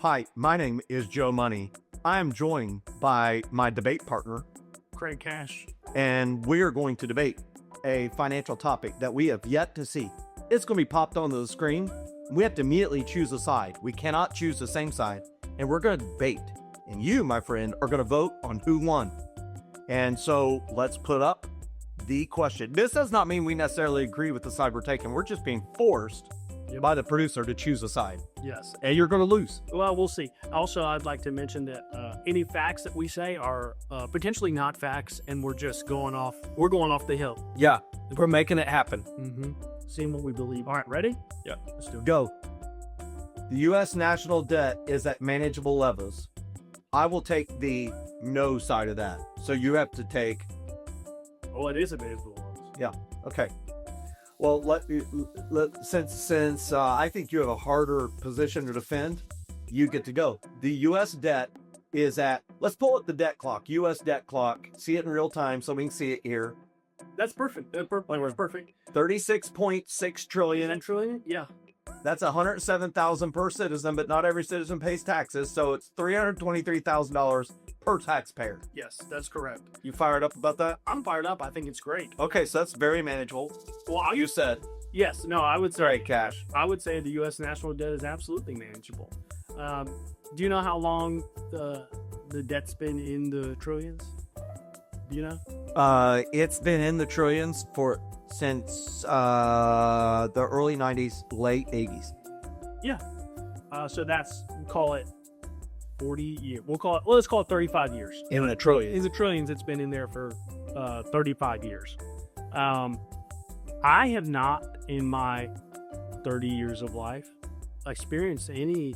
Hi, my name is Joe Money. I am joined by my debate partner, Craig Cash. and we are going to debate a financial topic that we have yet to see. It's going to be popped onto the screen. We have to immediately choose a side. We cannot choose the same side, and we're going to debate. And you, my friend, are going to vote on who won. And so let's put up the question. This does not mean we necessarily agree with the side we're taking. We're just being forced by the producer to choose a side. Yes. And you're going to lose. Well, we'll see. Also, I'd like to mention that any facts that we say are potentially not facts, and we're just going off. We're going off the hill. Yeah, we're making it happen. Seeing what we believe. All right, ready? Yeah. Let's do it. Go. The U.S. national debt is at manageable levels. I will take the no side of that. So you have to take. Oh, it is a manageable one. Yeah. Okay. Well, since I think you have a harder position to defend, you get to go. The U.S. debt is at. Let's pull up the debt clock. U.S. debt clock. See it in real time so we can see it here. That's perfect. That's perfect. 36.6 trillion. 10 trillion? Yeah. That's 107,000 per citizen, but not every citizen pays taxes, so it's $323,000 per taxpayer. Yes, that's correct. You fired up about that? I'm fired up. I think it's great. Okay, so that's very manageable. Well, You said. yes. No, I would say. Sorry, Cash. I would say the U.S. national debt is absolutely manageable. Do you know how long the debt's been in the trillions? Do you know? It's been in the trillions since the early 90s, late 80s. Yeah. So that's, call it 40 years. Let's call it 35 years. In the trillions. In the trillions, it's been in there for 35 years. I have not, in my 30 years of life, experienced any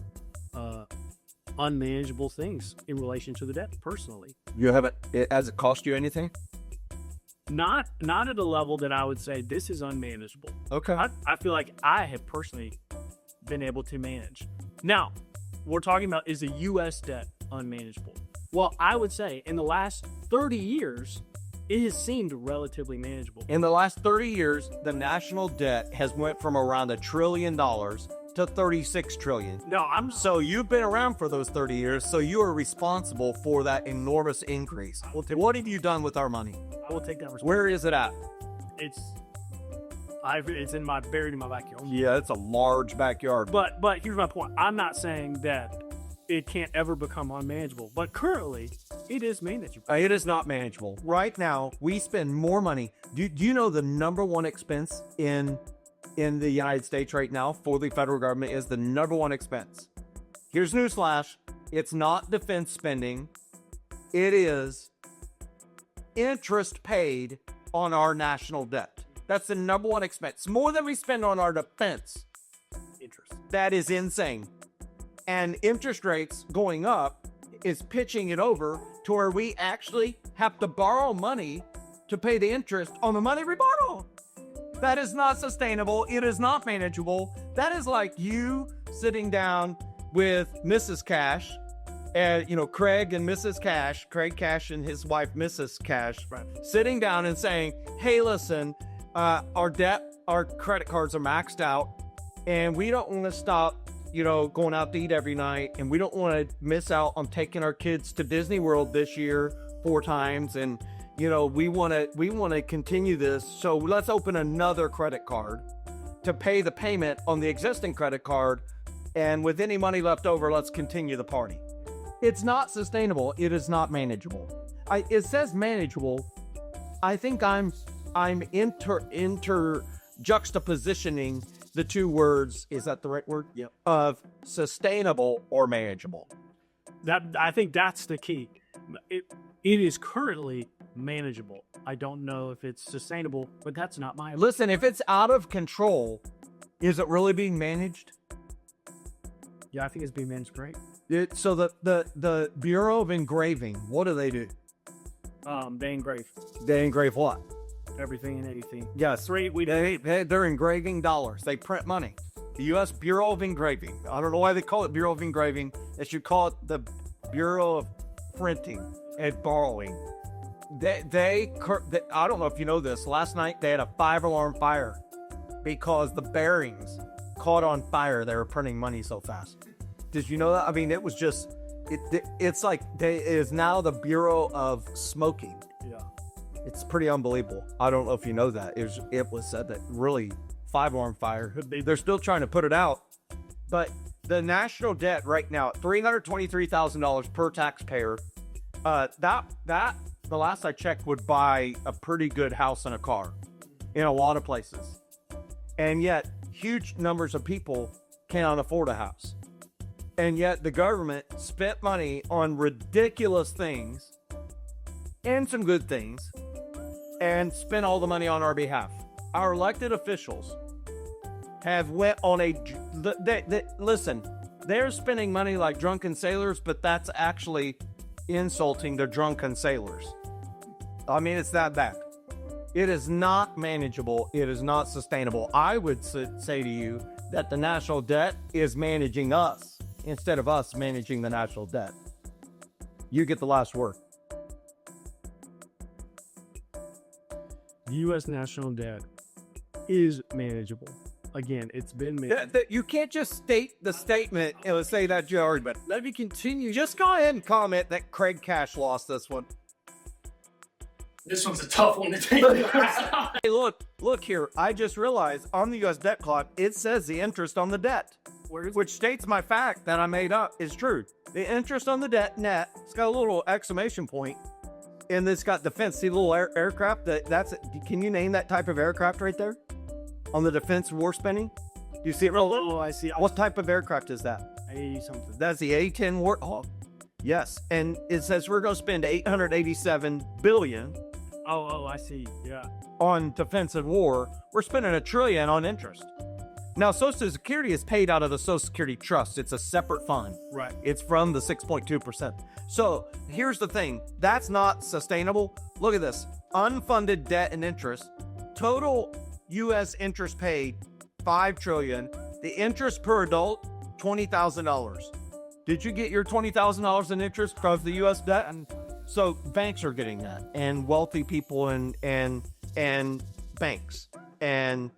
unmanageable things in relation to the debt personally. You haven't? Has it cost you anything? Not at a level that I would say this is unmanageable. Okay. I feel like I have personally been able to manage. Now, we're talking about, is the U.S. debt unmanageable? Well, I would say in the last 30 years, it has seemed relatively manageable. In the last 30 years, the national debt has went from around $1 trillion to 36 trillion. No, So you've been around for those 30 years, so you are responsible for that enormous increase. What have you done with our money? I will take that responsibility. Where is it at? It's buried in my backyard. Yeah, it's a large backyard. But here's my point. I'm not saying that it can't ever become unmanageable, but currently it is manageable. It is not manageable. Right now, we spend more money. Do you know the number one expense in the United States right now for the federal government is the number one expense? Here's newsflash. It's not defense spending. It is interest paid on our national debt. That's the number one expense. More than we spend on our defense. Interest. That is insane. And interest rates going up is pitching it over to where we actually have to borrow money to pay the interest on the money we borrow. That is not sustainable. It is not manageable. That is like you sitting down with Mrs. Cash and, Craig and Mrs. Cash, Craig Cash and his wife, Mrs. Cash, sitting down and saying, hey, listen, our credit cards are maxed out and we don't want to stop, going out to eat every night. And we don't want to miss out on taking our kids to Disney World this year 4 times. And, we want to continue this. So let's open another credit card to pay the payment on the existing credit card. And with any money left over, let's continue the party. It's not sustainable. It is not manageable. It says manageable. I think I'm juxtapositioning the two words. Is that the right word? Yep. Of sustainable or manageable. I think that's the key. It is currently manageable. I don't know if it's sustainable, but that's not my. Listen, if it's out of control, is it really being managed? Yeah, I think it's being managed great. So the Bureau of Engraving, what do? They engrave. They engrave what? Everything and anything. Yes, they're engraving dollars. They print money. The U.S. Bureau of Engraving. I don't know why they call it Bureau of Engraving. They should call it the Bureau of Printing and Borrowing. I don't know if you know this. Last night they had a 5-alarm fire because the bearings caught on fire. They were printing money so fast. Did you know that? I mean, it was just, it's like it is now the Bureau of Smoking. Yeah. It's pretty unbelievable. I don't know if you know that. It was said that really five-arm fire. They're still trying to put it out. But the national debt right now, $323,000 per taxpayer. The last I checked would buy a pretty good house and a car in a lot of places. And yet, huge numbers of people cannot afford a house. And yet, the government spent money on ridiculous things and some good things and spent all the money on our behalf. Our elected officials have went on a... listen, they're spending money like drunken sailors, but that's actually insulting the drunken sailors. I mean, it's that bad. It is not manageable. It is not sustainable. I would say to you that the national debt is managing us instead of us managing the national debt. You get the last word. The U.S. national debt is manageable. Again, it's been manageable. You can't just state the statement and say that you already, but Let me continue. just go ahead and comment that Craig Cash lost this one. This one's a tough one to take. Hey, look here. I just realized on the U.S. debt clock, it says the interest on the debt, which states my fact that I made up is true. The interest on the debt net, it's got a little exclamation point, and it's got defense. See the little aircraft? Can you name that type of aircraft right there? On the defense war spending? Do you see it real little? Oh, I see. What type of aircraft is that? 80 something. That's the A-10 Warthog. Yes, and it says we're going to spend $887 billion Oh, I see. Yeah. on defense and war. We're spending $1 trillion on interest. Now, Social Security is paid out of the Social Security Trust. It's a separate fund. Right. It's from the 6.2%. So here's the thing. That's not sustainable. Look at this. Unfunded debt and interest. Total U.S. interest paid, $5 trillion. The interest per adult, $20,000. Did you get your $20,000 in interest from the U.S. debt? And so banks are getting that, and wealthy people and banks and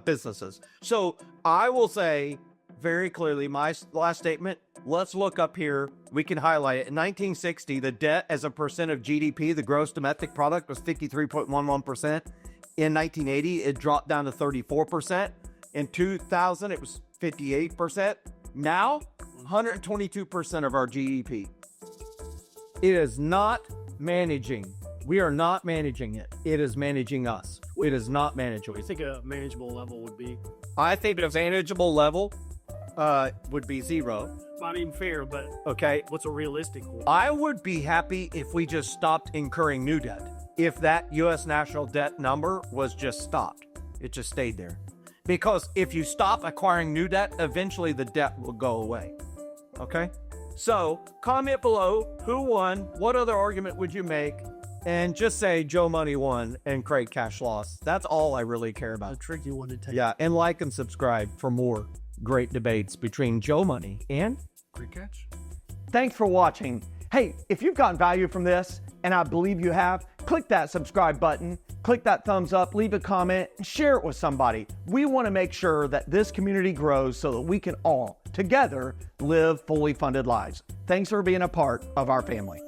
businesses. So I will say very clearly, my last statement, let's look up here. We can highlight it. In 1960, the debt as a percent of GDP, the gross domestic product, was 53.11%. In 1980, it dropped down to 34%. In 2000, it was 58%. Now, 122% of our GDP. It is not managing. We are not managing it. It is managing us. It is not manageable. What do you think a manageable level would be? I think a manageable level would be 0. Not even fair, but Okay. what's a realistic one? I would be happy if we just stopped incurring new debt. If that U.S. national debt number was just stopped. It just stayed there. Because if you stop acquiring new debt, eventually the debt will go away. Okay? So, comment below who won, what other argument would you make, and just say Joe Money won and Craig Cash lost. That's all I really care A about. tricky one to take. Yeah, and like and subscribe for more great debates between Joe Money and Great catch. Thanks for watching. Hey, if you've gotten value from this, and I believe you have, click that subscribe button, click that thumbs up, leave a comment, and share it with somebody. We want to make sure that this community grows so that we can all, together, live fully funded lives. Thanks for being a part of our family.